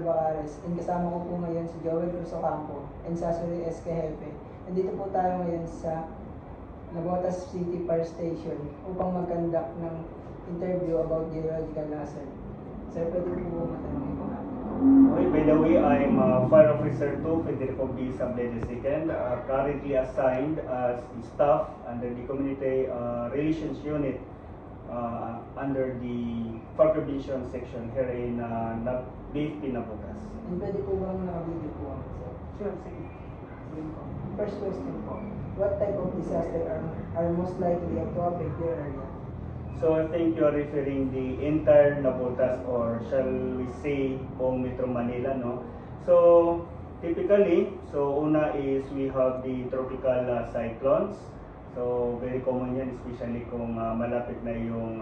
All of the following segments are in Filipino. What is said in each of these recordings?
Bacares and kasama ko po ngayon si Joel Rosocampo and Sasori S. Kehepe. Nandito po tayo ngayon sa Navotas City Fire Station upang mag-conduct ng interview about geological hazard. Sir, pwede po matanong ito. Okay, by the way, I'm Fire Officer 2, Federico B. Sablede II, currently assigned as staff under the Community Relations Unit under the Fire Prevention Section here in BFP Navotas. And pwede po bang naka-video po ako, sir? Sure, sige. First question po, what type of disaster are most likely to affect your area? So I think you are referring the entire Navotas, or shall we say buong Metro Manila, no? So typically, una is we have the tropical cyclones. So very common yan, especially kung malapit na yung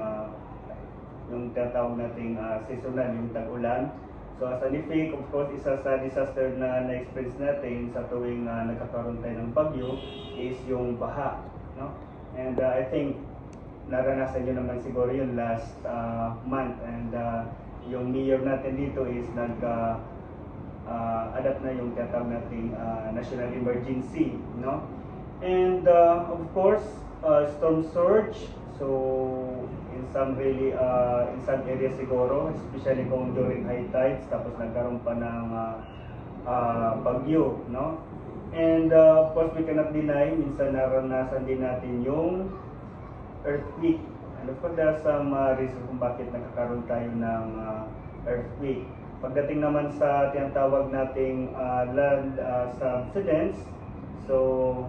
tinatawag nating seasonal, yung tag-ulan. So as an effect, of course, isa sa disaster na na-experience natin sa tuwing nagkakaroon tayo ng bagyo is yung baha, no? And I think naranasan nyo naman siguro yun last month, and yung mayor natin dito is nag-adapt na yung tinatawag nating national emergency, no? And of course, storm surge. So in some areas siguro, especially kung during high tides, tapos nagkaroon pa ng bagyo, no? And of course, we cannot deny, minsan naranasan din natin yung earthquake. And of course, there are some reasons kung bakit nagkakaroon tayo ng earthquake. Pagdating naman sa tinatawag nating land subsidence, so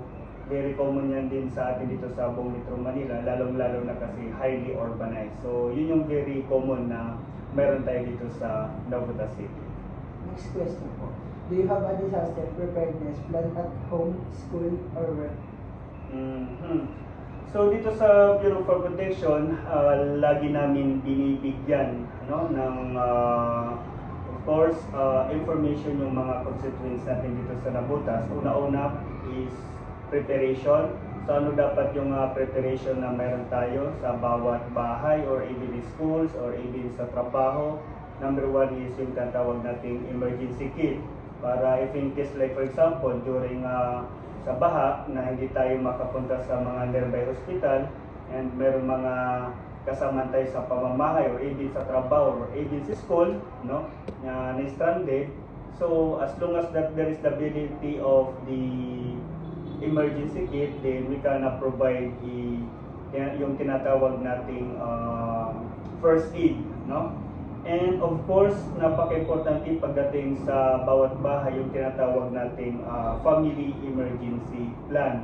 very common yan din sa atin dito sa buong Metro Manila, lalong-lalo na kasi highly urbanized. So yun yung very common na meron tayo dito sa Navotas City. Next question po, do you have a disaster preparedness plan at home, school, or work? So dito sa Bureau for Protection, lagi namin binibigyan ng of course information yung mga constituents natin dito sa Navotas. Una-una is preparation. So ano dapat yung preparation na meron tayo sa bawat bahay or even schools or even sa trabaho. Number one is yung tatawag nating emergency kit, para if in case, like for example, during sa baha na hindi tayo makapunta sa mga nearby hospital and meron mga kasama tayo sa pamamahay or even sa trabaho or even sa school, no, na stranded. So as long as that there is the ability of the emergency kit, then we can provide yung tinatawag nating first aid, no? And of course, napaka-importante pagdating sa bawat bahay yung tinatawag nating family emergency plan.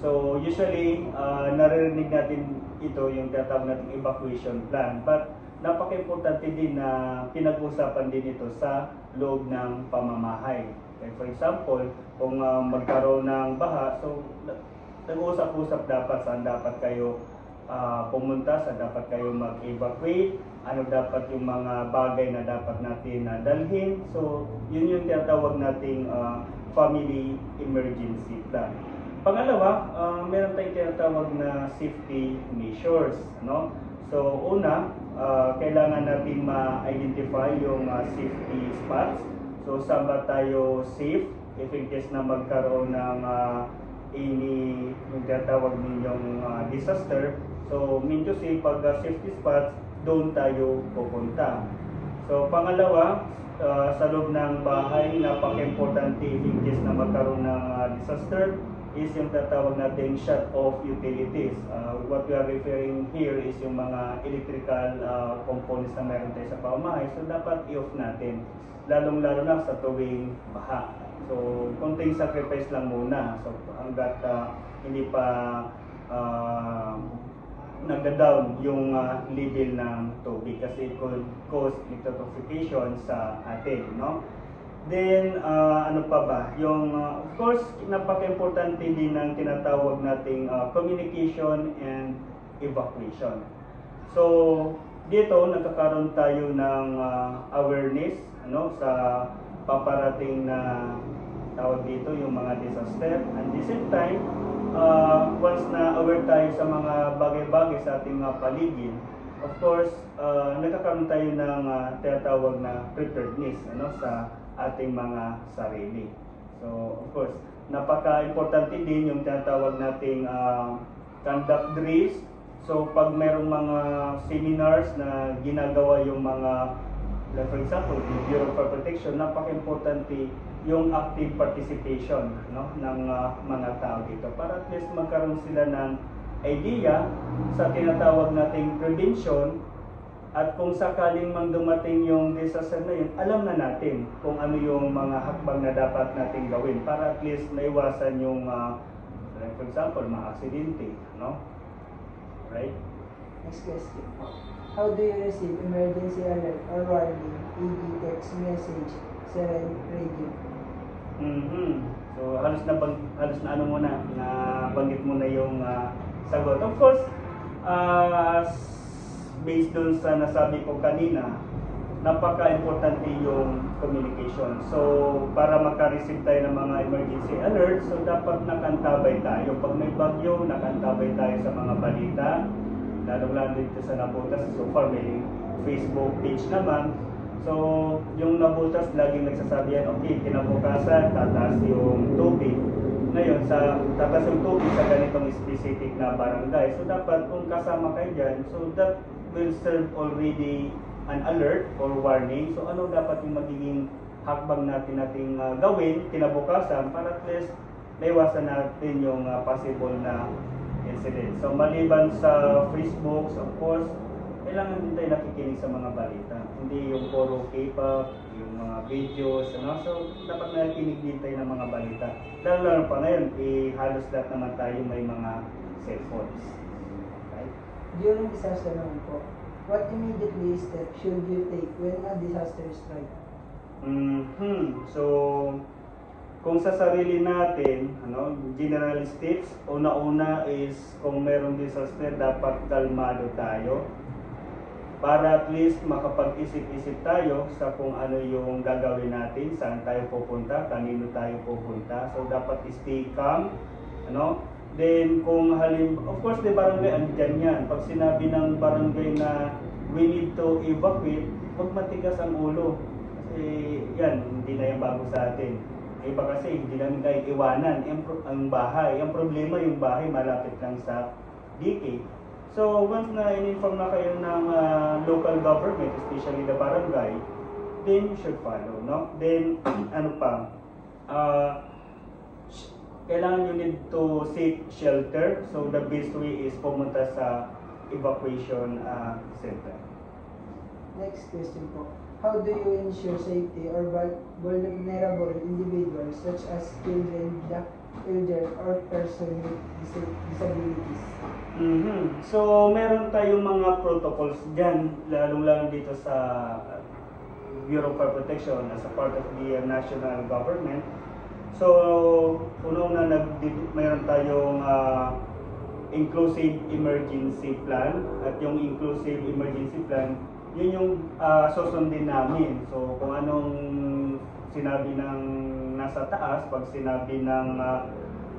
So usually, naririnig natin ito yung tinatawag nating evacuation plan, but napaka-importante din na pinag-usapan din ito sa loob ng pamamahay. Like for example, kung magkaroon ng baha, so nag-uusap-usap dapat saan dapat kayo pumunta, saan dapat kayo mag-evacuate, ano dapat yung mga bagay na dapat natin dalhin. So yun yung tinatawag nating family emergency plan. Pangalawa, meron tayong tinatawag na safety measures, no? So una, kailangan natin ma-identify yung safety spots. So saan ba tayo safe if in case na magkaroon ng any yung tinatawag ninyong disaster. So mean to say, pag safety spots, doon tayo pupunta. So pangalawa, sa loob ng bahay, napaka-importante if in case na magkaroon ng disaster is yung tatawag natin shut off utilities. What we are referring here is yung mga electrical components na meron tayo sa pamamahay. So dapat i-off natin, lalong-lalo na sa tuwing baha. So konting sacrifice lang muna. So hanggat hindi pa nagda-down yung level ng tubig, kasi it could cause electrification sa atin, no? Then ano pa ba? Yung of course, napaka-importante din ng tinatawag nating communication and evacuation. So dito nagkakaroon tayo ng awareness sa paparating na tawag dito yung mga disaster. And at the same time, once na aware tayo sa mga bagay-bagay sa ating paligid, of course, nagkakaroon tayo ng tinatawag na preparedness sa ating mga sarili. So, of course, napaka-importante din yung tinatawag nating conduct drills. So, pag mayroong mga seminars na ginagawa yung mga, like for example, yung Bureau of Fire Protection, napaka-importante yung active participation ng mga tao dito para at least magkaroon sila ng idea sa tinatawag nating prevention, at kung sakaling mang dumating yung disaster na yun, alam na natin kung ano yung mga hakbang na dapat nating gawin para at least maiwasan yung like for example, mga aksidente, right? Next question. How do you receive emergency alert or warning, e.g. text message, siren, radio? So halos na ano muna, na banggit mo na yung sagot. Of course, based dun sa nasabi ko kanina, napaka-importante yung communication. So, para maka-receive tayo ng mga emergency alerts, so dapat nakantabay tayo. Pag may bagyo, nakantabay tayo sa mga balita, lalo dito sa Nabotas. So far, may Facebook page naman. So, yung Nabotas, laging nagsasabi yan, okay, kinabukasan, tataas yung tubig. Ngayon, tataas yung tubig sa ganitong specific na barangay. So, dapat kung kasama kayo dyan, so that will serve already an alert or warning. So, ano dapat yung magiging hakbang nating gawin kinabukasan para at least naiwasan natin yung possible na incident. So, maliban sa Facebook, of course, kailangan din tayo nakikinig sa mga balita. Hindi yung puro K-pop, yung mga videos, So, dapat nakikinig din tayo ng mga balita. Lalo pa ngayon, halos lahat naman tayo may mga cellphones. Right? During disaster naman po, what immediately step should you take when a disaster strikes? So, kung sa sarili natin, general steps, una-una is kung merong disaster, dapat kalmado tayo para at least makapag-isip-isip tayo sa kung ano yung gagawin natin, saan tayo pupunta, kanino tayo pupunta. So, dapat stay calm, Then, kung of course, the barangay, andyan yan. Pag sinabi ng barangay na we need to evacuate, huwag matigas ang ulo. Kasi yan, hindi na yan bago sa atin. Iba kasi, hindi namin tayo iwanan ang bahay. Ang problema, yung bahay malapit lang sa DK. So, once na in-inform na kayo ng local government, especially the barangay, then you should follow, Then, kailangan you need to seek shelter. So, the best way is pumunta sa evacuation center. Next question po. How do you ensure safety or vulnerable individuals such as children, the elder, or person with disabilities? So, meron tayong mga protocols dyan, lalong-lalo dito sa Bureau of Fire Protection as a part of the national government. So, una mayroon tayong inclusive emergency plan, at yung inclusive emergency plan, yun yung susundin namin. So, kung anong sinabi ng nasa taas, pag sinabi ng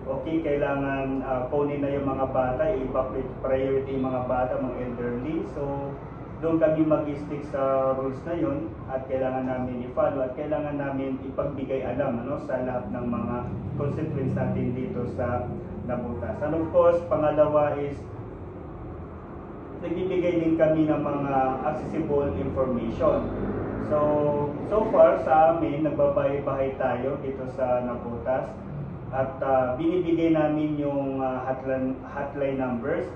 okay, kailangan kunin na yung mga bata, i-evacuate priority yung mga bata, mga elderly. So, doon kami mag-stick sa rules na yun, at kailangan namin i-follow, at kailangan namin ipagbigay alam sa lahat ng mga constituents natin dito sa Nabotas. And of course, pangalawa is nagbibigay din kami ng mga accessible information. So far sa amin, nagbabahay-bahay tayo dito sa Nabotas, at binibigay namin yung hotline numbers.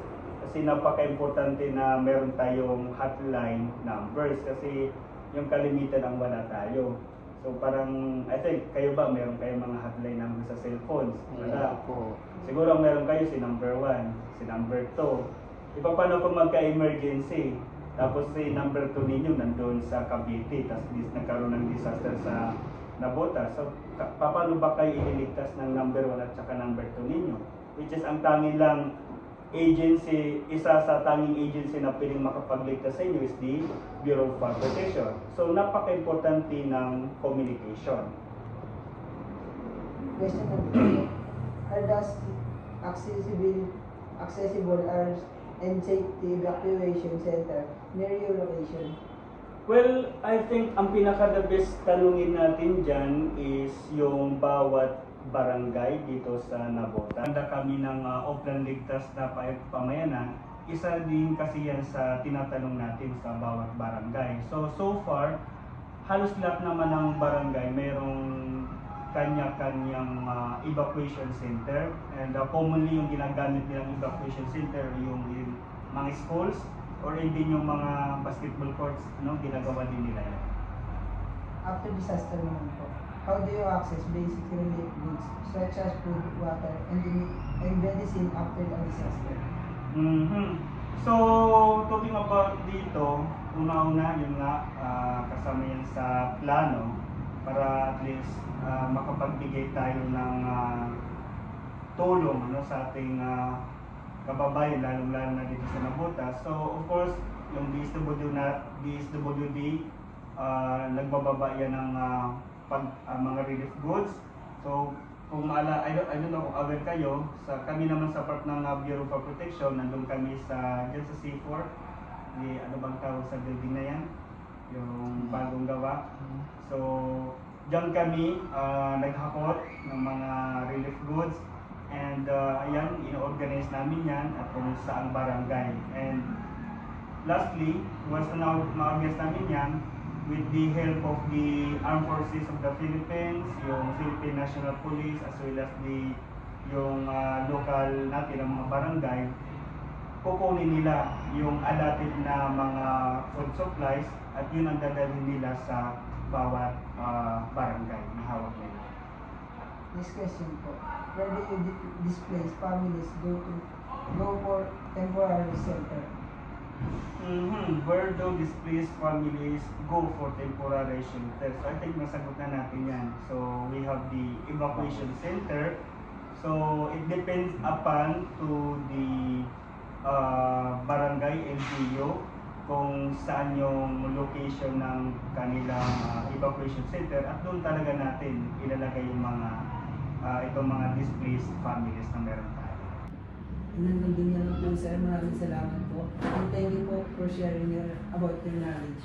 Kasi napaka-importante na meron tayong hotline numbers kasi yung kalimitan ang wala tayo. So parang, I think, kayo ba meron kayong mga hotline numbers sa cellphones? Wala. Siguro meron kayo si number 1, si number 2. Paano kung magka-emergency? Tapos si number 2 ninyo nandun sa Cavite, tapos nagkaroon ng disaster sa Nabotas. So paano ba kayo ililigtas ng number 1 at saka number 2 ninyo? Which is ang tanging lang agency, isa sa tanging agency na pwedeng makapagligtas sa inyo is the Bureau of Fire Protection. So, napaka-importante ng communication. Question number 2. Are thus accessible and safety evacuation center near your location? Well, I think ang pinaka-the best tanungin natin dyan is yung bawat barangay dito sa Nabota. Handa kami ng Oplan Ligtas na pamayanan. Isa din kasi yan sa tinatanong natin sa bawat barangay. So far, halos lahat naman ng barangay mayroong kanya-kanyang evacuation center. And commonly yung ginagamit nilang evacuation center yung mga schools, or even yung mga basketball courts, ginagawa din nila yan. After disaster naman po, how do you access basic relief goods such as food, water, and medicine after a disaster? So, talking about dito, una-una yun nga, kasama yan sa plano para at least makapagbigay tayo ng tulong sa ating kababayan, lalong-lalo na dito sa Nabota. So, of course, yung DSWD, nagbababa yan ng mga relief goods. So, kung I don't know kung aware kayo, kami naman sa part ng Bureau of Protection, nandun kami dyan sa C4, ano bang tawag sa building na yan? Yung bagong gawa. So, dyan kami naghakot ng mga relief goods. And ayan, ino-organize namin yan at kung saang barangay. And lastly, once na ma-organize namin yan, with the help of the Armed Forces of the Philippines, yung Philippine National Police, as well as yung local natin, ang mga barangay, kukunin nila yung allotted na mga food supplies at yun ang dadalhin nila sa bawat barangay na hawak nila. Next question po. Where do you displaced families go for temporary shelter? Where do displaced families go for temporary shelter? So I think nasagot na natin yan. So we have the evacuation center. So it depends upon to the barangay LGU kung saan yung location ng kanilang evacuation center at doon talaga natin ilalagay yung itong mga displaced families na meron tayo. Nandun din yan po sir. Maraming salamat po. And thank you po for sharing about your knowledge.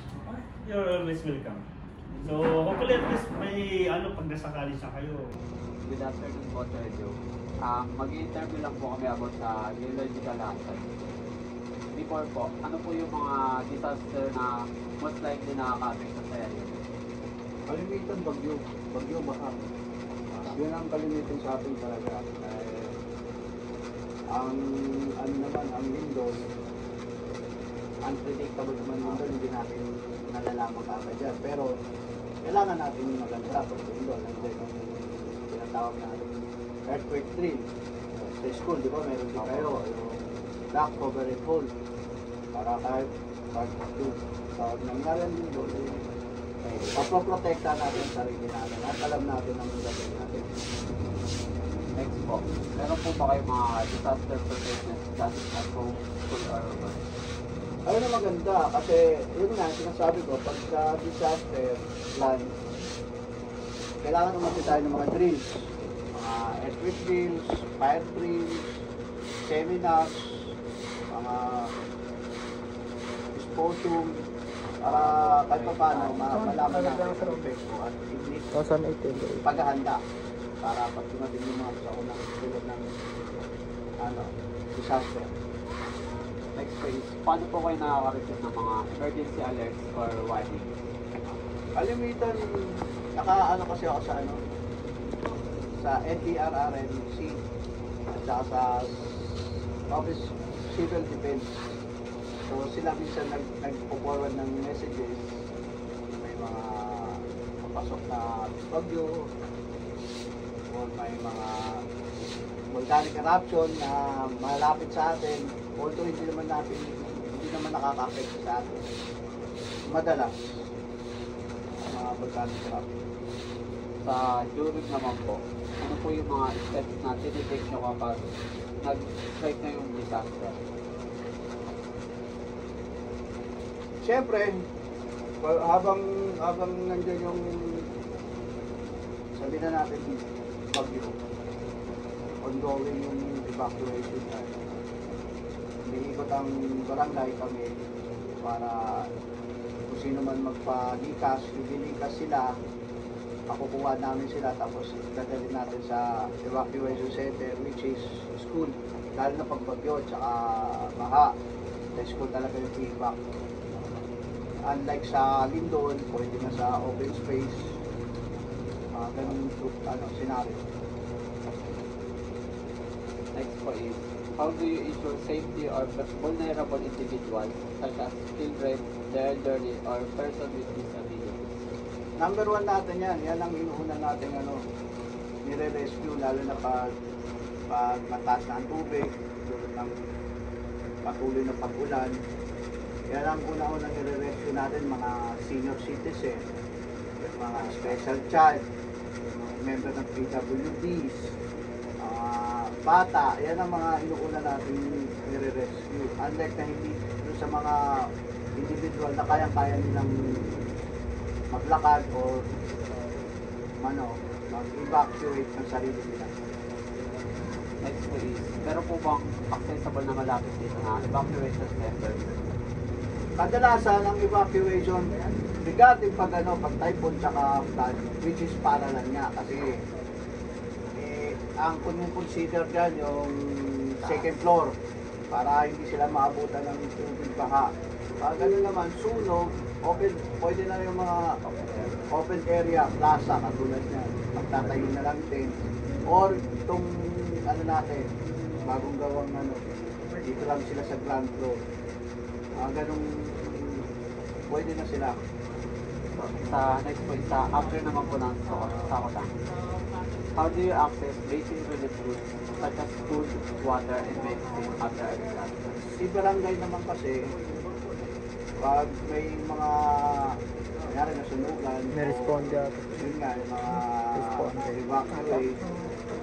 You're always welcome. So hopefully at least may pagdasakali sa kayo. Good afternoon po, Sir Joe. Mag-i-interview lang po kami about sa geological hazard. Before po, ano po yung mga disaster na most likely nakaka-affect sa area? Kalimitan bagyo baka. Yun ang kalimitan sa atin talaga. Ang Windows, unpredictable naman Windows, hindi natin nalalaman agad yan. Pero kailangan natin maganda pag Windows. Nandiyan yung tinatawag natin earthquake drill. Sa school, di ba, meron din kayo yung back cover and hold para kahit sa nangyari din doon, paproprotekta natin ang sarili natin at alam natin ang gagawin natin. Next po, meron po ba kayong mga disaster preparedness classes at home, school, or work? Ayun na maganda kasi yun nga, sinasabi ko, pagka disaster plan, kailangan naman tayo ng mga drills. Mga earthquake drills, fire drills, seminars, mga symposium, para kahit pa paano malaman natin sa epekto at paghahanda para pag dumating yung mga sa unang tulad ng disaster. Next phase, paano po kayo nakaka-receive ng mga emergency alerts or warning? Kalimitan, kasi ako sa NDRRMC at saka sa Office Civil Defense. So sila minsan nag-forward ng messages, may mga papasok na bagyo o may mga volcanic eruption na malapit sa atin, although hindi naman nakaka-affect sa atin. Madalas mga volcanic eruption. Sa during naman po, ano po yung mga steps na tinitake nyo kapag nag-strike na yung disaster? Siyempre, habang nandiyan yung sabi na natin bagyo, ongoing yung evacuation, Iikot ang barangay kami para kung sino man magpalikas, ililikas sila, makukuha namin sila tapos dadalhin natin sa evacuation center which is school. Lalo na pag bagyo tsaka baha, sa school talaga yung evac. Unlike sa Lindon, pwede na sa open space. Ganun scenario. Next po is, how do you ensure safety or vulnerable individuals such as children, the elderly, or person with disabilities? Number 1 natin yan. Yan ang inuuna natin nire-rescue lalo na pag mataas na ang tubig, tulad ng patuloy na pag-ulan. Yan ang una-unang nire-rescue natin, mga senior citizen, yung mga special child, yung mga member ng PWDs, bata. Yan ang mga inuuna natin nire-rescue. Unlike na hindi sa mga individual na kayang-kaya nilang maglakad or mag-evacuate ng sarili nila. Next po is, meron po bang accessible na malapit dito na evacuation center? Kadalasan ang evacuation regarding pag typhoon tsaka flood, which is parallel nga kasi ang consider dyan yung second floor para hindi sila maabutan ng tubig baha. Pag gano'n naman, sunog, pwede na yung mga open area, plaza, katulad niyan. Magtatayo na lang din. Or itong natin, bagong gawang dito lang sila sa ground floor. Ganun, pwede na sila. Sa next po is, after naman po ng sakotan, how do you access basic relief goods such as food, water, and medicine after a disaster? Si barangay naman kasi, pag may mga nangyari na sunugan, May responde ako. yun nga, yung mga evacuate,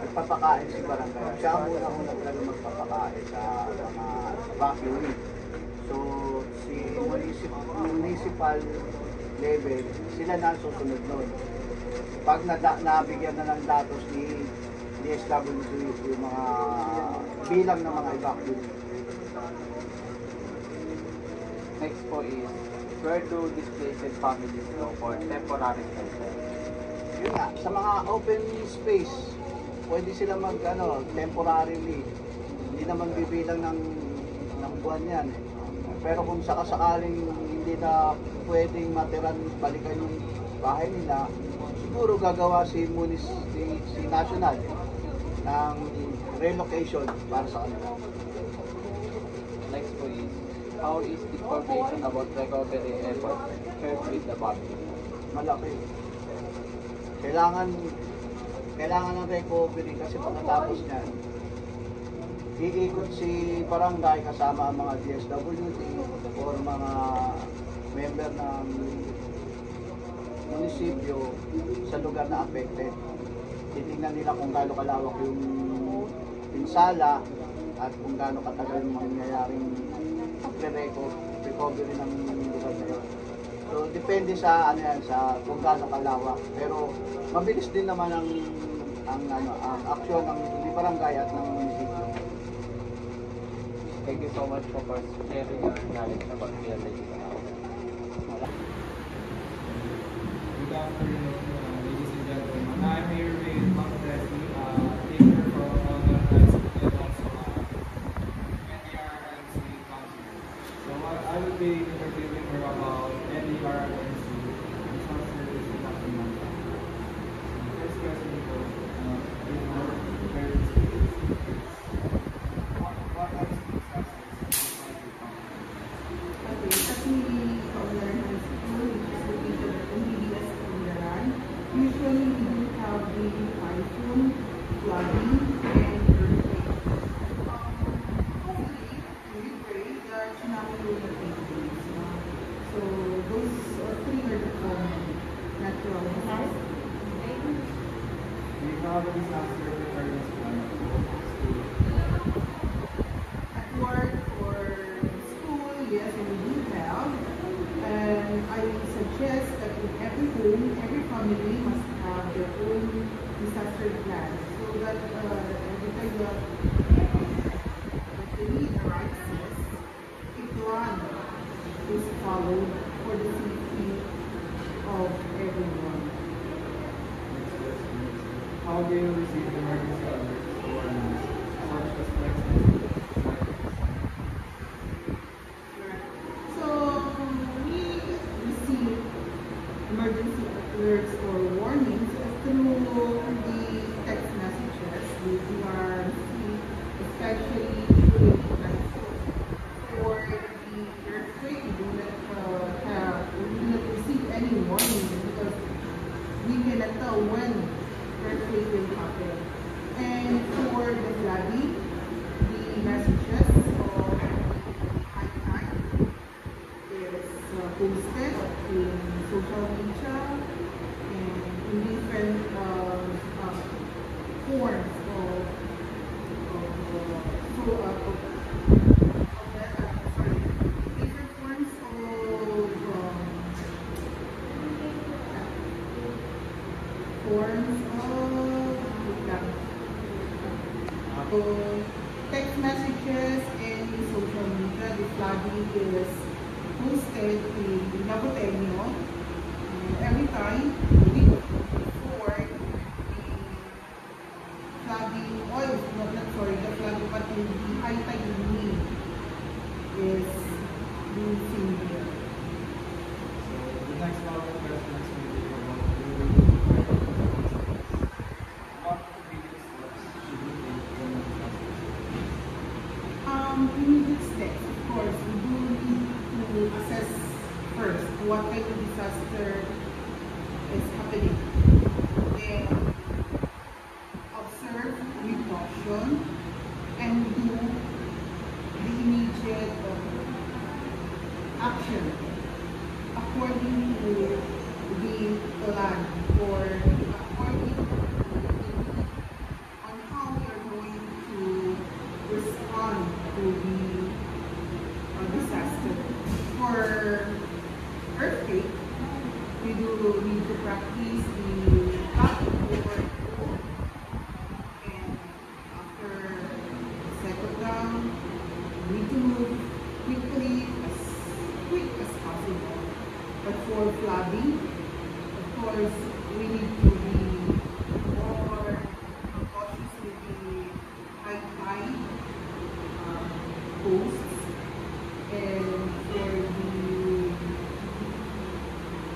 nagpapakain si barangay. Siya ang una talaga magpapakain sa mga evacuate. So, si municipal level, sila na ang susunod nun. Pag nabigyan na ng datos ni SWD yung mga bilang ng mga evacuate. Next po is, where do displaced families go for temporary shelter? Yun nga, sa mga open space, pwede sila temporarily. Hindi naman bibilang ng buwan yan. Pero kung sakasakaling hindi na pwedeng matiran, balikan yung bahay nila, siguro gagawa si national ng relocation para sa kanila. Next po is, how is information about recovery efforts shared with the public? Malaki. Kailangan ng recovery kasi pagkatapos niyan, iikot si barangay kasama ang mga DSWD or mga member ng munisipyo sa lugar na affected. Titingnan nila kung gaano kalawak yung pinsala at kung gaano katagal yung mangyayaring recovery ng lugar na yun. So depende sa sa kung gaano kalawak. Pero mabilis din naman ang aksyon ng barangay at ng munisipyo. Thank you so much for sharing your knowledge about PLDT. Good afternoon, ladies and gentlemen. I'm here with Ma'am Leslie, teacher for organized and also NDRNC counselor. So I will be interviewing her about NDRNC disaster risk reduction management. First question ko, with her very what are the disasters Okay, kasi Kaunaran High School, which is located at MBBS Kaunaran, usually we do have the typhoon, flooding, and earthquake. Hopefully, we pray that tsunami will not take place. So those three are the common natural disasters. do you have a disaster preparedness plan for school? At work or school, yes, we do have. And I suggest that in every home, every family must have their own disaster plan. So that every time the the need arises, a plan is followed for the safety of everyone. Next question is, how do you receive emergency alerts or warnings, such as text messages? So we receive emergency alerts or warnings through the text messages which we are received, especially during typhoon or the earthquake. We do not receive any warning because we cannot tell when earthquake will happen. And for the flooding, the messages of high tide is posted in social media and in different forms different forms of text messages and in social media. The flooding is posted in Naboteño every time before the flooding, the flooding, but the high tide is being seen here. So the next follow-up question is going to be about what immediate steps should we take when a disaster strikes? Immediate steps, of course, we do need to assess first what kind of disaster is happening. Then observe with caution and do the immediate action according to the plan or according on how we are going to respond to the disaster. For earthquake, we do need to practice the traffic over and after settle down, we need to move quickly, as quick as possible. But for flooding, of course, we need to be more cautious with the high tide posts and for the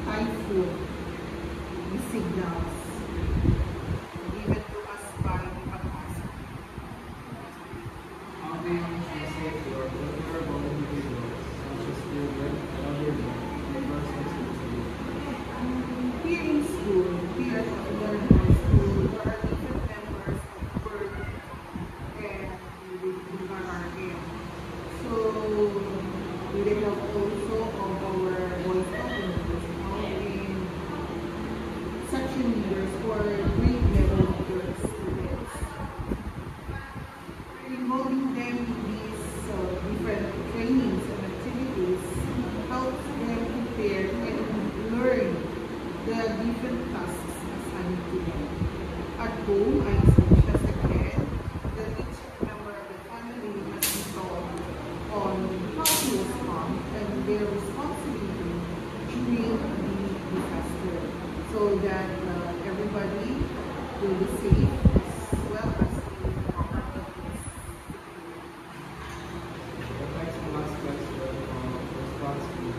typhoon, the signals given to us by the Pag-asa. How do you ensure safety or vulnerable individuals, such as children, elderly, and persons with disabilities? Here in school, here at Learning School, there are different members of PERG and the RRM. So, we will have also of our voice openers and section leaders or grade level leaders students. Involving them in these different trainings and activities helps them prepare and learn the different tasks assigned to them. At home, I teach as a kid that each member of the family must be taught on how to respond and their responsibility during the disaster so that everybody will be safe as well as the property is secure. The next and last question response is,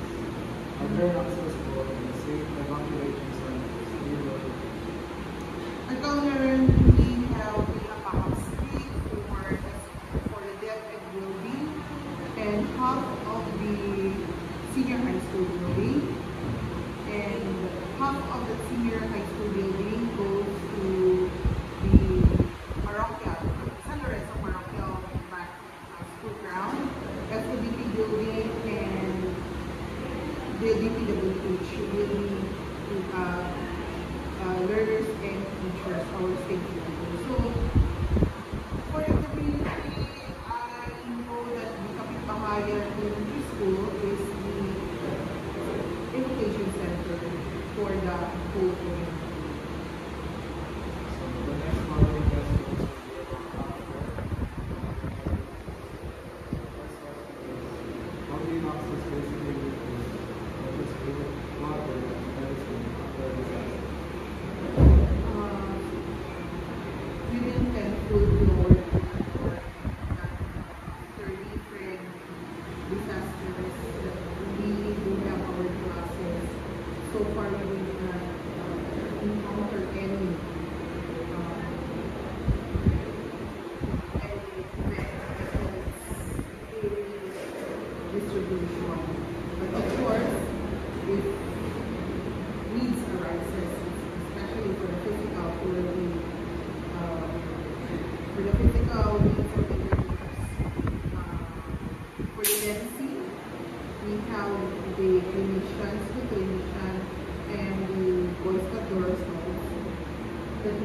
are there access for and safe evacuation centers near your I can learn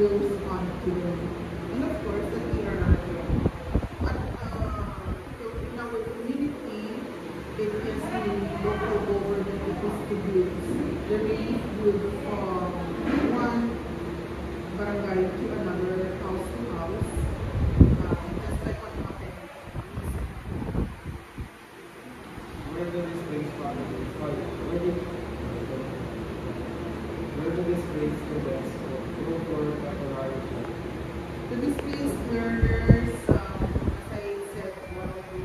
flows on to them. And of course, the TRR. But so in our community, it is the local government that distributes the relief goods from one barangay to another, house to house. Just like what happened. Where do these things from? Where do these things students go for preparation? The displaced learners, as I said, one of the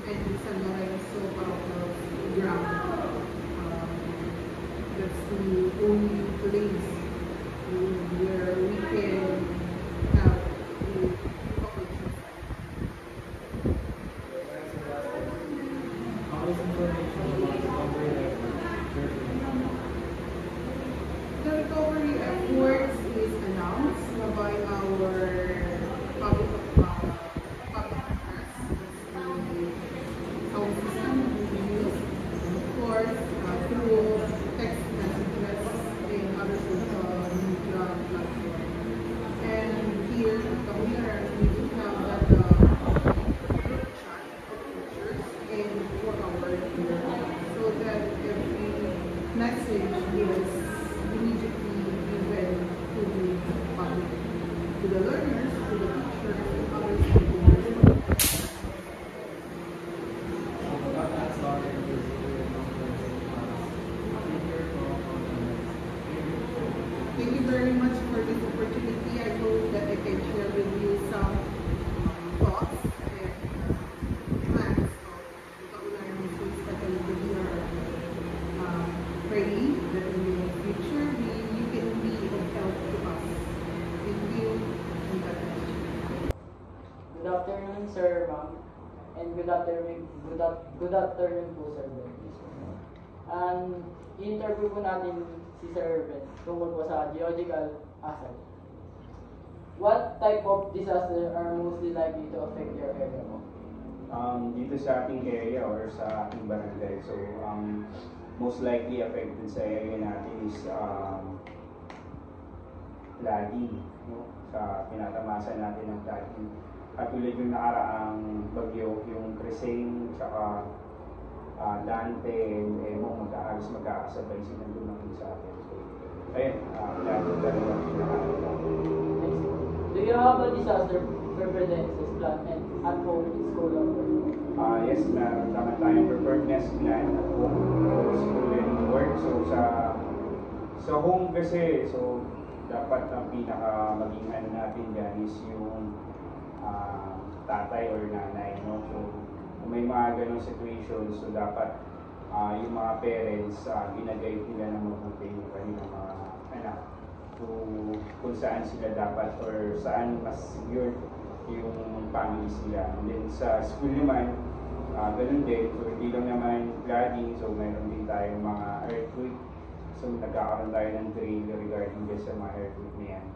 and San Lorenzo Parochial ground. That's the only place where we can have a population. How is information about the recovery effort? The recovery efforts is announced by our public affairs, sound system we use, and of course through text messages and other social media platforms. And here, we do have that group chat of teachers and for our here, so that every message is immediately given to the public, to the learners, to the teachers, and other stakeholders. Thank you very much for this opportunity. I hope that I can share with you some thoughts and plans of vocabulary mistakes that we are praying that in the future you can be of help to us. Thank you and God bless you. Good afternoon, sir, ma'am. And good afternoon po, sir Ben. And i-interview po natin si Sir Ben tungkol po sa geological hazard. What type of disaster are mostly likely to affect your area po? Dito sa ating area or sa ating barangay, so most likely affected sa area natin is flooding, no? Sa pinatamasan natin ng flooding. Katulad yung nakaraang bagyo, yung Crescent, tsaka Dante and Emo, halos magkakasabay silang dumating sa atin. So, ayun, flooding talaga yung nakaraang. Do you have a disaster preparedness plan at home, school, or work? Yes, meron tayong preparedness plan at home, school and work. So sa home kasi, so dapat ang pinaka maging ano natin dyan is yung tatay or nanay, no? So kung may mga ganong situation, so dapat yung mga parents ginaguide nila ng mabuti yung kanilang mga anak kung saan sila dapat or saan mas secure yung families nila. And then sa school naman, ganun din. So hindi lang naman flooding, so mayroon din tayong mga earthquake. So nagkakaroon tayo ng drill regarding din sa mga earthquake na yan.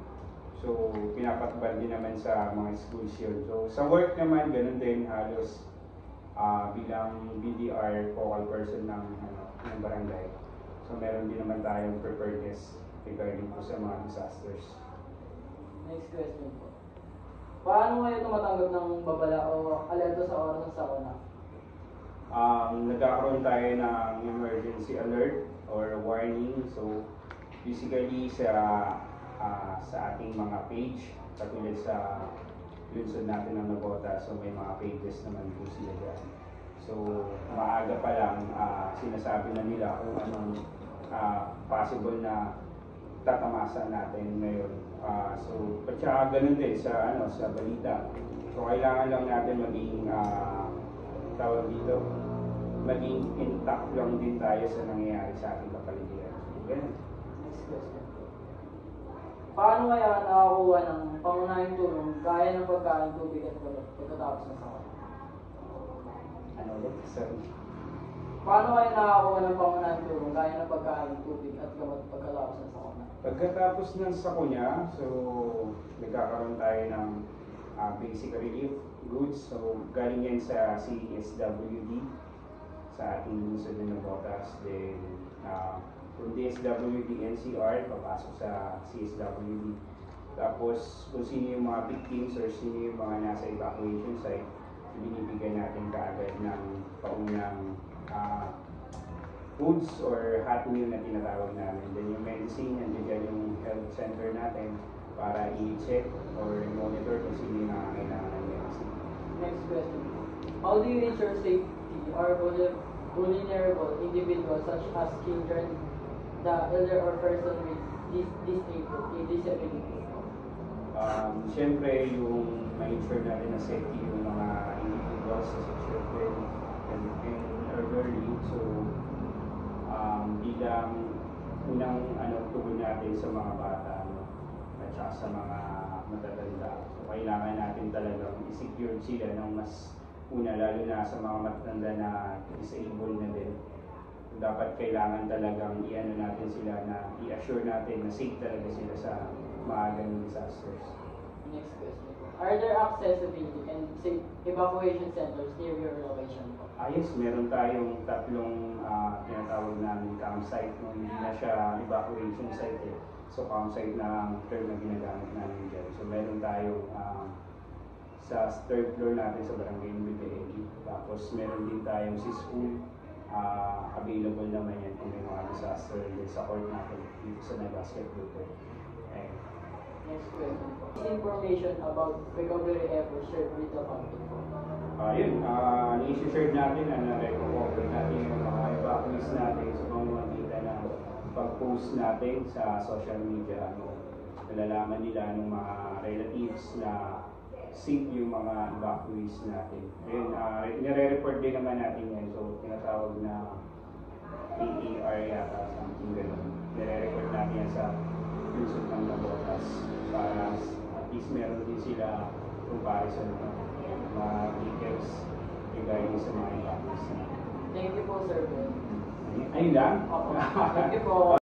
So pinapatubad din naman sa mga schools yun. So sa work naman, ganun din halos bilang BDR, focal person ng barangay. So meron din naman tayong preparedness regarding po sa mga disasters. Next question po. Paano kayo tumatanggap ng babala o alerto sa oras ng sakuna? Nagkakaroon tayo ng emergency alert or warning. So basically sa ating mga page, katulad sa lungsod natin ng Nabota, so may mga pages naman po sila dyan. So maaga pa lang sinasabi na nila kung anong possible na tatamasan natin ngayon. So at saka ganun din sa balita. So kailangan lang natin maging tawag dito, maging intact lang din tayo sa nangyayari sa ating kapaligiran. So ganun. Next question. Paano kaya nakakuha ng pangunahing tulong gaya ng pagkain, tubig at gamot pagkatapos ng sakuna? Ano ulit? Sorry. Paano kaya nakakuha ng pangunahing tulong gaya ng pagkain, tubig at gamot pagkatapos ng sakuna? Pagkatapos ng sakuna, so nagkakaroon tayo ng basic relief goods. So galing yan sa CSWD sa ating lungsod ng Nabotas. Then From DSWD NCR, papasok sa CSWD. Tapos kung sino yung mga victims or sino yung mga nasa evacuation site, binibigyan natin kaagad ng paunang foods or hot meal na tinatawag namin. Then yung medicine, nandiyan yung health center natin para i-check or monitor kung sino yung kailangan ng medicine. Next question. How do you ensure safety or vulnerable individuals such as children, the elder or person with disability? Siyempre, yung ma-ensure natin na safety yung mga individuals sa children and elderly. So, bilang unang tugon natin sa mga bata at saka sa mga matatanda. So, kailangan natin talagang i-secure sila ng mas una, lalo na sa mga matatanda na disabled na din. Dapat kailangan talagang i-ano natin sila na i-assure natin na safe talaga sila sa mga ganung disasters. Next question. Are there accessibility and safe evacuation centers near your location? Yes, meron tayong tatlong tinatawag namin campsite. Hindi na siya evacuation site eh. So campsite na ang term na ginagamit namin dyan. So meron tayong sa third floor natin sa Barangay Nuevo. Tapos meron din tayong si school. Available naman yan kung may mga disaster din sa court natin dito sa basketball court. Next question. Information about recovery efforts shared with the public. I-share natin na na-recover natin yung mga evacuees natin sa pamamagitan ng pag-post natin sa social media. Nalalaman nila ng mga relatives na safe yung mga evacuees natin. Then, nire-report din naman natin yan. So, tinatawag na AAR yata, something gano'n. Nire-report natin yan sa Luzon ng Nabotas para at least meron din sila comparison ng mga details regarding sa mga evacuees natin. Thank you po, sir. Ayun lang. Thank you po.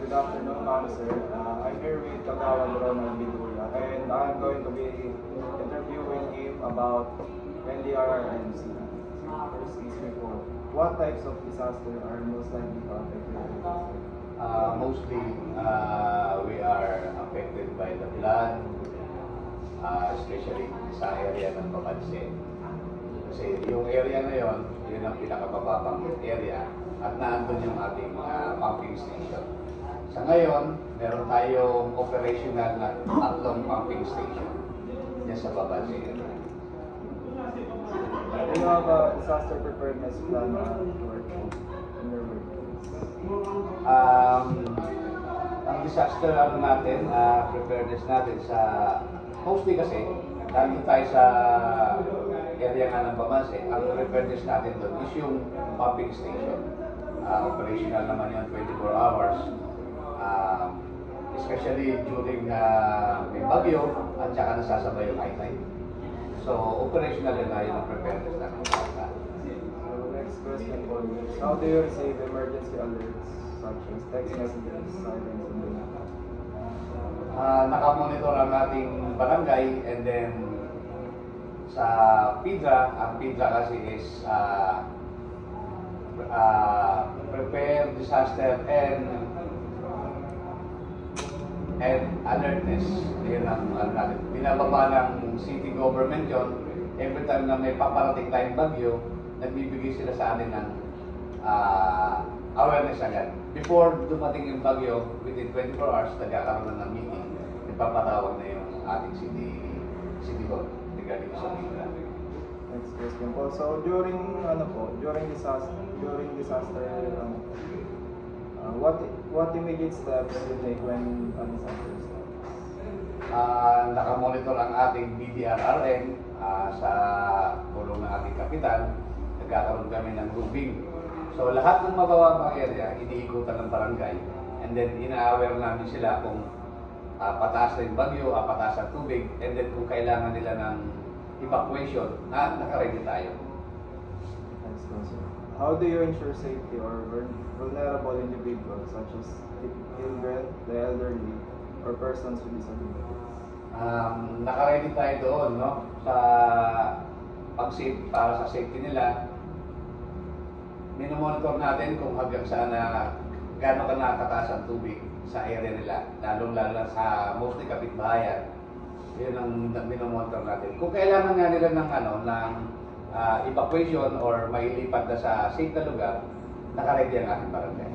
Good afternoon, sir. I'm here with Kagawad Ronald Bidula, and I'm going to be interviewing him about NDRRMC. First is before. What types of disaster are most likely to affect you? Mostly, we are affected by the flood, especially sa area ng Papansin. Kasi yung area na yon, yun ang pinakabababang area at naandun yung ating pumping station. Sa ngayon, meron tayong operational na tatlong pumping station dyan sa Papansin area. Do you have a disaster preparedness plan to work in your workplace? Ang disaster natin, preparedness natin sa mostly kasi dahil tayo sa area nga ng Papansin, ang preparedness natin doon is yung pumping station. Operational naman yun 24 hours. Especially during may bagyo at saka nasasabay yung high tide. So, operational din tayo ng preparedness natin. So, next question po is, how do you receive emergency alerts such as text messages, sirens, and data? Nakamonitor ang ating barangay, and then sa PIDRA, ang PIDRA kasi is prepare, disaster, and alertness. Yun ang natin. Binababa ng city government yun. Every time na may paparating tayong bagyo, nagbibigay sila sa atin ng awareness agad. Before dumating yung bagyo, within 24 hours, nagkakaroon na ng meeting. Nagpapatawag na yung ating city hall regarding sa PIDRA. Next question po. So, during disaster, what immediate steps you take when a disaster starts? Nakamonitor ang ating BDRRM sa tulong ng ating kapitan. Nagkakaroon kami ng grouping. So lahat ng mababang area, iniikutan ng barangay, and then ina-aware namin sila kung pataas na yung bagyo, pataas ang tubig, and then kung kailangan nila ng evacuation, naka-ready tayo. Next question. How do you ensure safety or vulnerable individuals such as children, the elderly, or persons with disabilities? Naka-ready tayo doon, no? Sa pag-safe, para sa safety nila. minomonitor natin kung hanggang saan na gaano ka nakakataas ang tubig sa area nila, lalong-lalo sa mostly kapitbahayan. Yun ang minomonitor natin. Kung kailangan nga nila ng evacuation or mailipat na sa safe na lugar, nakaready ang ating barangay.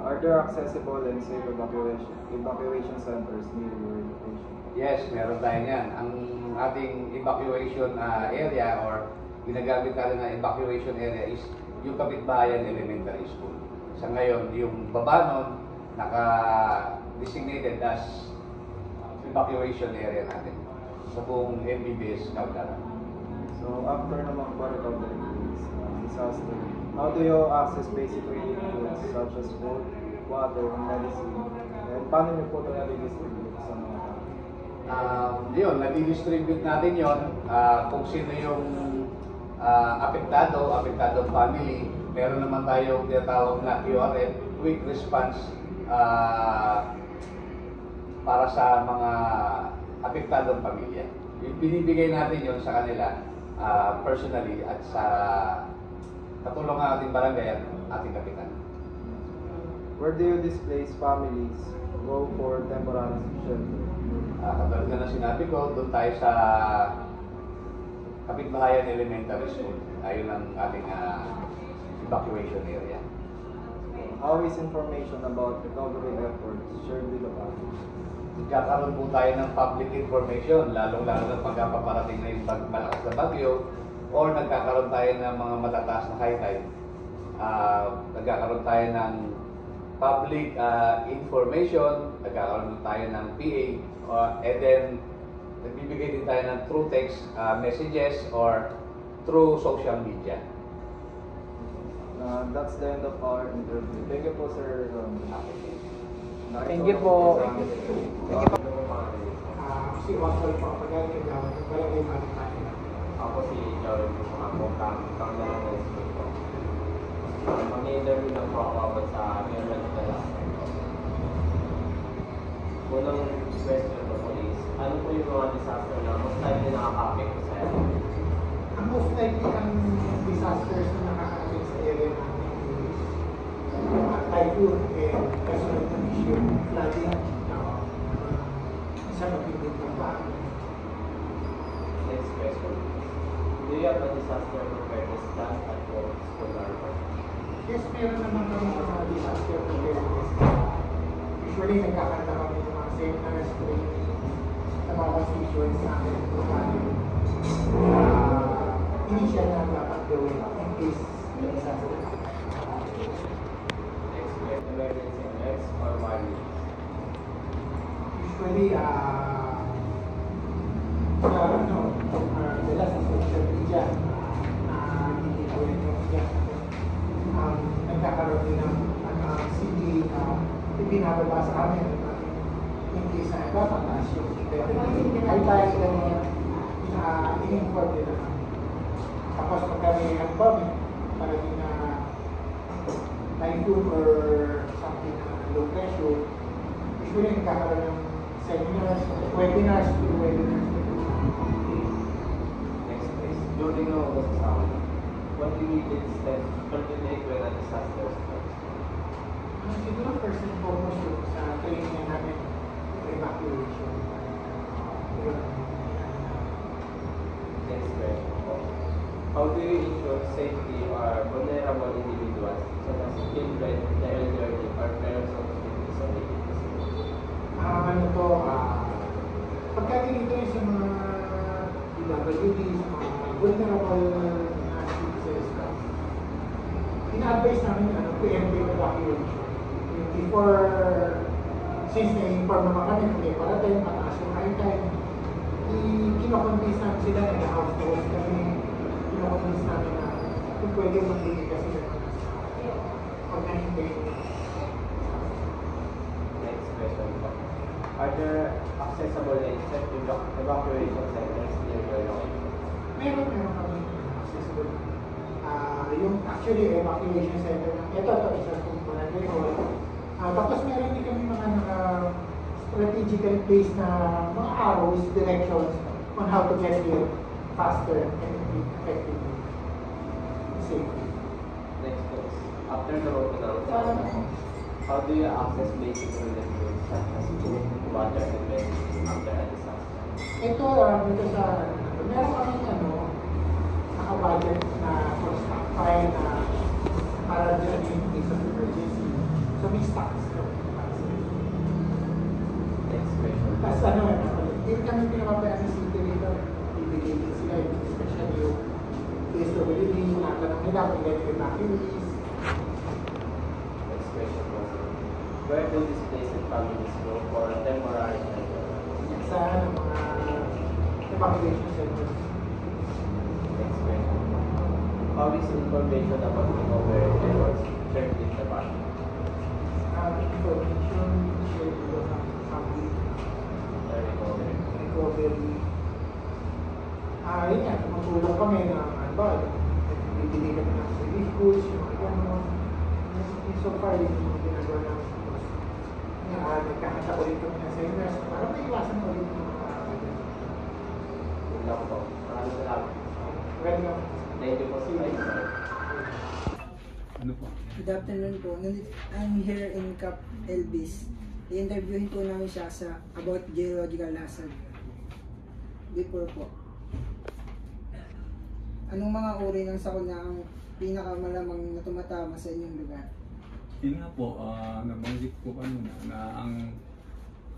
Are there accessible and safe evacuation centers near your location? Yes, meron tayo niyan. Ang ating evacuation area or ginagamit natin na evacuation area is yung Kapitbahayan Elementary School. Sa ngayon, yung baba nun, naka-designated as evacuation area natin sa buong MBBS Calgara. So after naman po of the disaster, how do you access basic needs such as food, water, medicine, and paano niyo po ito nadidistribute sa mga Yun, nadidistribute natin yun kung sino yung apektado family. Meron naman tayong tinatawag na QRF, Quick Response para sa mga apektadong pamilya. Binibigay natin yun sa kanila personally at sa katulong ng ating barangay at ating kapitan. Where do you displace families go for temporary shelter? Katulad nga na sinabi ko, doon tayo sa Kapitbahayan Elementary School. Ayun ang ating evacuation area. How is information about recovery efforts shared with the public? Nagkakaroon po tayo ng public information, lalong-lalo na pagkapaparating na yung malakas na bagyo or nagkakaroon tayo ng mga matataas na high tide. Nagkakaroon tayo ng public information, nagkakaroon tayo ng PA, and then nagbibigay din tayo ng through text messages or through social media. That's the end of our interview. Thank you po, sir. Thank you po. Si Wasol po, pagdating daw, nagbalagay malipan. Ako si Joel po sa ako, kang dalawang school po. Mag-interview lang po ako about sa Maryland Disaster. Unang question po is, ano po yung mga disaster na most likely nakaka-affect sa area? Ang most likely ang disasters na nakaka-affect sa area natin is typhoon and kasunod na issue, flooding, sa mapindot ng bahay. Next question. Do you have a disaster preparedness plan at your school or work? Yes, meron naman kami mga disaster preparedness. Usually, nagkakanta kami ng mga seminars, training, sa mga constituents namin kung paano initial na dapat gawin in case may disaster. Next question. Emergency alerts or warnings? Usually, sila sa social media, hindi ko rin yung media, nagkakaroon din ng city na ipinababa sa amin, hindi sa iba, mataas yung ay tayo sila niya, in-inform nila. Tapos pag kami nag-bomb, parating na typhoon or something na low pressure, usually nagkakaroon ng seminars, webinars. Next please. During the disaster, what immediate steps should be taken when a disaster strikes? Siguro first and foremost yung sa training na namin evacuation. Next question po. How do you ensure safety or vulnerable individuals such as children, the elderly, or persons with disabilities? Pagka dito yung sa mga PWD, sa mga vulnerable na citizens, ina-advise namin preemptive evacuation. Before, since na-inform naman kami kung may parating, mataas yung high time, kinoconvince namin sila na nag-house to host kami, kinoconvince namin na kung pwede magbigay kasi sila pag na-hintay. Next question po. Are there accessible and safe evacuation centers near your location? Meron kami accessible. Yung actually evacuation center, ito isa kung barangay hall. Tapos meron din kami mga strategical place na mga arrows, directions on how to get here faster and effectively, safely. after the opening, how do you access basic services such as food, water, and medicine after a disaster? Ito, dito sa, meron kami naka-budget na for stockpile na para dyan in case of emergency. So may stocks kami. Next question. Tapos hindi kami pinapapaya sa city rito. Ibigay din sila, especially yung PSWD, natanong nila kung ganyan yung evacuees. Next question was, where do displaced families go for temporary shelter? Sa mga evacuation centers. Next question. How is information about recovery efforts shared with the family? Information shared with the family. Recovery. Yun nga, tumutulong kami ng bibili kami ng relief goods, yung mga gano'n. So far, yun yung ginagawa namin. Nagkakanta ulit kami ng seminars para maiwasan ulit yung mga Yun lang po. Maraming salamat. welcome. Thank you po sa sir. Ano po? Good afternoon po. I'm here in Cap Elvis. I-interviewin po namin siya about geological hazard. Before po. Anong mga uri ng sakuna ang pinakamalamang na tumatama sa inyong lugar? Yun nga po, nabanggit ko kanina na ang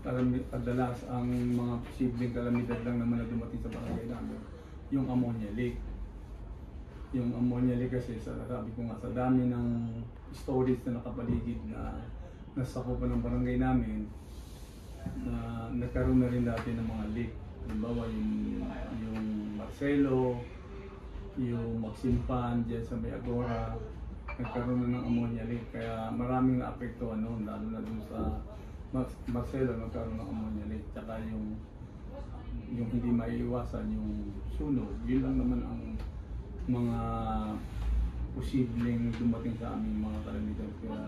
kadalas ang mga posibleng kalamidad lang naman na dumating sa barangay namin, yung ammonia leak. Yung ammonia leak kasi, sabi ko nga, sa dami ng storage na nakapaligid na nasakupan ng barangay namin, na nagkaroon na rin dati ng mga leak. Halimbawa yung Marcelo, yung Magsimpan dyan sa May Agora, nagkaroon na ng ammonia leak. Kaya maraming naapektuhan noon, lalo na dun sa Marcelo nagkaroon ng ammonia leak. Tsaka yung hindi maiiwasan, yung sunog. Yun lang naman ang mga posibleng dumating sa aming mga kalamidad. Kaya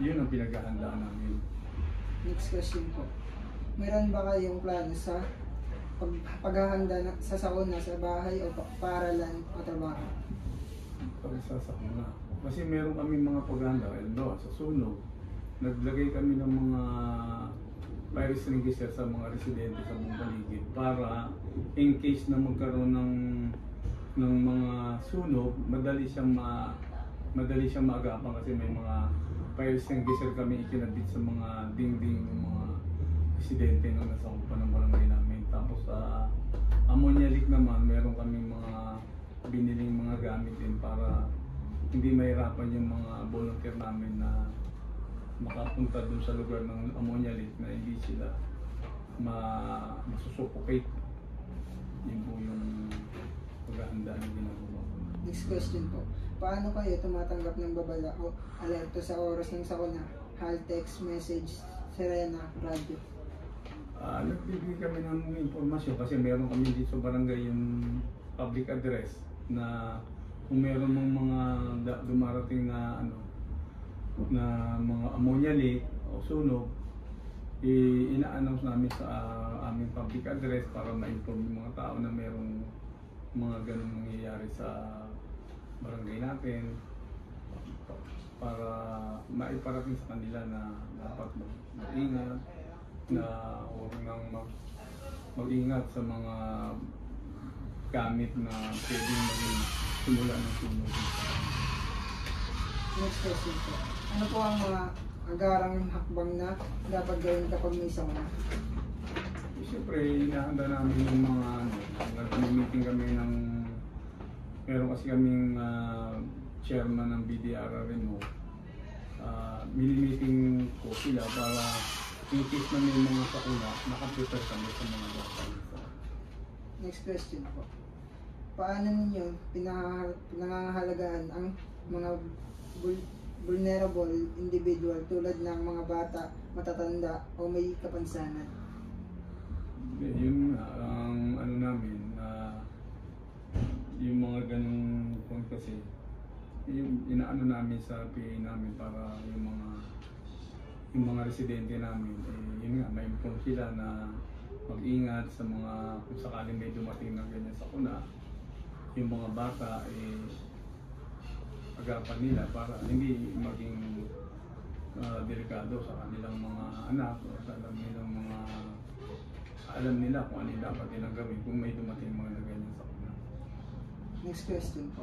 yun ang pinaghahandaan namin. Next question po. Meron ba kayong plano sa paghahanda sa sakuna sa bahay o paaralan o trabaho? Pagsasakuna. Kasi meron kami mga paghahanda. Halimbawa, sa sunog, naglagay kami ng mga fire extinguisher sa mga residente sa buong paligid para in case na magkaroon ng mga sunog, madali siyang maagapan kasi may mga fire extinguisher kami ikinabit sa mga dingding ng mga residente na nasa kupa ng barangay namin. Tapos sa ammonia leak naman, meron kaming mga biniling mga gamit din para hindi mahirapan yung mga volunteer namin na makapunta dun sa lugar ng ammonia leak na hindi sila masusuffocate. Yun po yung paghahanda na ginagawa ko. Next question po. Paano kayo tumatanggap ng babala o alerto sa oras ng sakuna? HAL, text, message, sirena, radyo? Nagbibigay kami ng informasyon kasi meron kami dito sa barangay yung public address na kung meron mga dumarating na na mga ammonia leak o sunog, ina-announce namin sa aming public address para ma-inform yung mga tao na merong mga ganung nangyayari sa barangay natin para maiparating sa kanila na dapat mag-ingat, na huwag nang mag-ingat sa mga gamit na pwedeng maging simula ng sunog. Next question po. Ano po ang mga agarang hakbang na dapat gawin kapag may sakuna? Siyempre, inahanda namin yung mga nag-meeting kami ng meron kasi kaming chairman ng BDRRM mo. Mini-meeting ko sila para in case na may mga sakuna, nakaprepare kami sa mga dapat. Next question po. Paano ninyo pinangangahalagaan ang mga vulnerable individual tulad ng mga bata, matatanda o may kapansanan? Yun ang ano namin, yung mga ganung point kasi, yung inaano namin sa PA namin para yung mga residente namin, yun nga, ma-inform sila na mag-ingat sa mga, kung sakaling may dumating na ganyan sakuna, yung mga bata, agapan nila para hindi maging delikado sa kanilang mga anak o sa alam nila kung ano yung dapat nilang gawin kung may dumating mga ganyan sakuna. Next question po.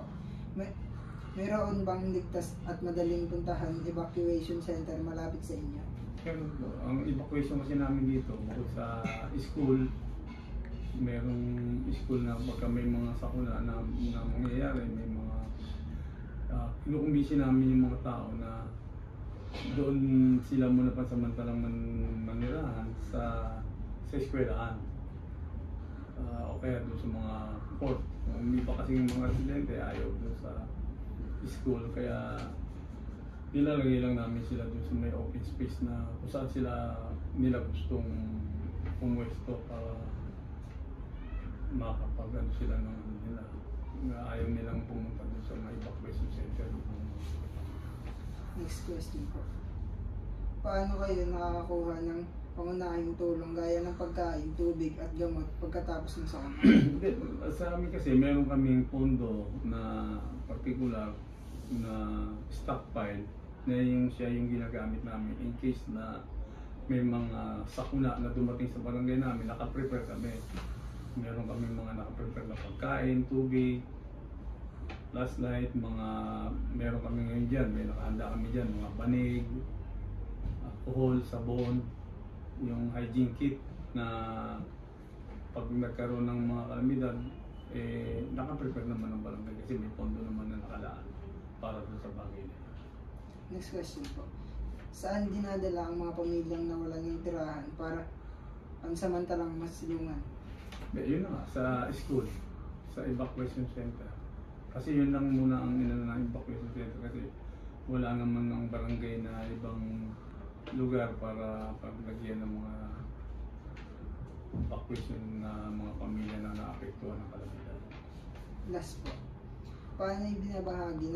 Mayroon bang ligtas at madaling puntahan evacuation center malapit sa inyo? Pero ang evacuation kasi namin dito, bukod sa school, merong school na pagka may mga sakuna na mangyayari, may mga kinukumbisi namin yung mga tao na doon sila muna pansamantalang manirahan sa eskwelahan. O kaya doon sa mga port. Hindi pa kasi yung mga residente ayaw doon sa school, kaya nilalagay lang namin sila doon sa may open space na kung saan nila gustong pumwesto para makapag sila ng nila. Ayaw nilang pumunta doon sa may evacuation center. Next question po. Paano kayo nakakakuha ng pangunahing tulong gaya ng pagkain, tubig at gamot pagkatapos ng sakuna? Sa amin kasi meron kaming pondo na particular na stockpile na siya yung ginagamit namin in case na may mga sakuna na dumating sa barangay namin, nakaprepare kami. Meron kami mga nakaprepare na pagkain, tubig, last night, meron kami ngayon dyan, may nakahanda kami dyan, mga banig, alcohol, sabon, yung hygiene kit na pag nagkaroon ng mga kalamidad, nakaprepare naman ng barangay kasi may pondo naman na nakalaan para doon sa bagay na. Next question po. Saan dinadala ang mga pamilyang nawalan ng tirahan para pansamantalang masilungan? Yun na nga, sa school, sa evacuation center. Kasi yun lang muna ang inano ng evacuation center kasi wala naman ng barangay na ibang lugar para paglagyan ng mga evacuation na mga pamilya na naapektuhan ng kalamidad. Last po. Paano ibinabahagi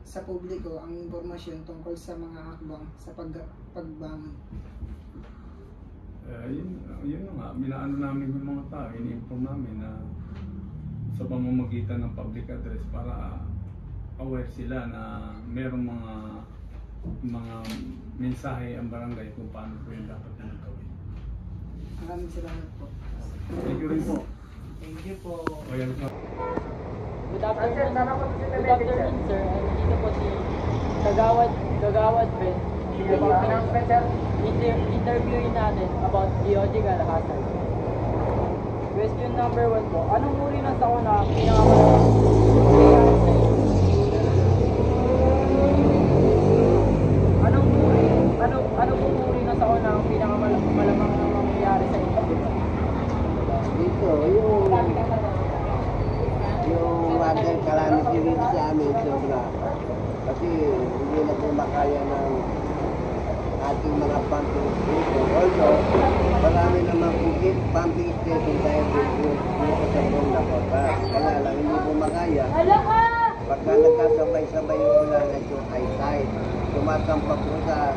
sa publiko ang impormasyon tungkol sa mga hakbang sa pagbangon? Yun na nga, binaano namin yung mga tao, ini-inform namin na sa pamamagitan ng public address para aware sila na merong mga mensahe ang barangay kung paano po yung dapat nang gawin. Maraming salamat po. Thank you rin po. Thank you po. Good afternoon, sir. Dito po si Kagawad Ben. Interviewin natin about geological hazard. Question number 1 po. Anong uri ng sakuna ang pinakamalaki? Anong uri ng sakuna ang pinakamalamang mangyayari sa inyo? Dito, yung water calamity dito sa amin sobra. Kasi hindi na po makaya ng ating mga pumping station. Although, marami naman pumping station tayo dito sa buong Dakota. Kaya lang hindi po makaya. Pagka nagkasabay-sabay yung ulan na yung high tide, tumatampak po sa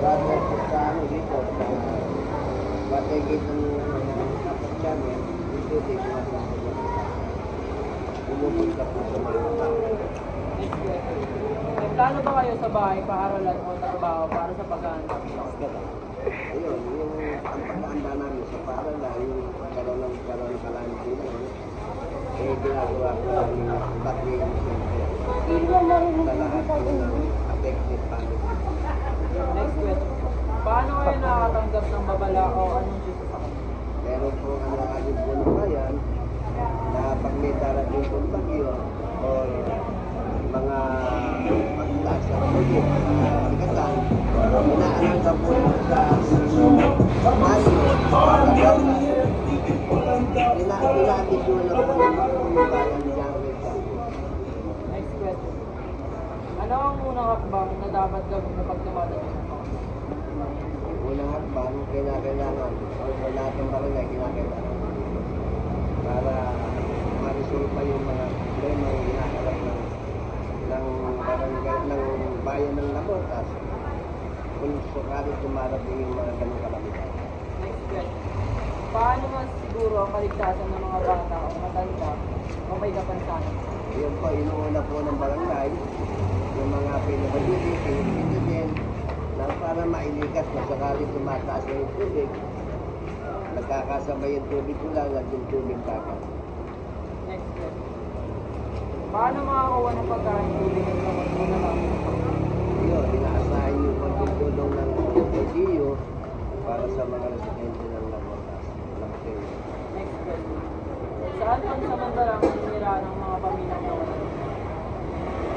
water sa ano dito, sa patigit ng kapag namin, dito dito umupunta po sa mga tao. May plano ba kayo sa bahay, paaralan o trabaho para sa pag-aandam? Ayun, ang pag-aanda namin sa paaralan, yung karoon ng calamity na yun, ginagawa ko ng tatlong sa lahat po ng affected family. Next question. Paano kayo nakakatanggap ng babala o anong dito sa kanila? Meron po ang aming punukayan na pag may darating pong bagyo o mga pagtaas sa project na pagkatan, inaanong po sa inaatid po na po ng punukayan dyan. Next question. Ano ang unang hakbang na dapat gawin kapag dumadating ng sakuna? Unang hakbang, kailangan o sa lahat ng barangay kinakailangan para ma-resolve pa yung mga problema yung hinaharap ng barangay, ng bayan ng Nabotas kung sakali dumarating yung mga ganong kalamidad. Next question. Paano mas siguro ang kaligtasan ng mga bata o matanda o may kapansanan? Yun po, inuuna po ng barangay, yung mga pinaka-citizen, na para mailikas na sakali tumataas na yung tubig, nagkakasabay yung tubig ulan at yung tubig dagat. Next question. Paano makakuha ng pagkain tubig ng gamot mo na lang? Yun, inaasahan yung pagtutulong ng LGU para sa mga residente ng Labotas. Next question. Saan ang samantalang nanira ng mga pamilyang nawalan?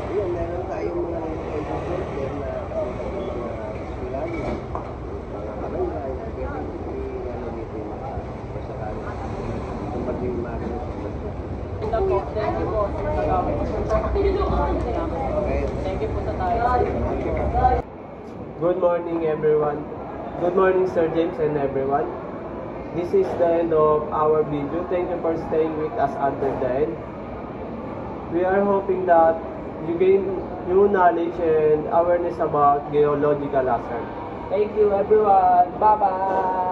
Yun, meron tayong mga educator na mga eskwelahan, mga barangay, na pwede i-ano dito yung mga pasakali. Kung pati yung mga Ito po, thank you po sa nagamit. Okay. Thank you po sa tayo. Good morning, everyone. Good morning, Sir James and everyone. This is the end of our video. Thank you for staying with us until the end. We are hoping that you gain new knowledge and awareness about geological hazard. Thank you everyone. Bye-bye.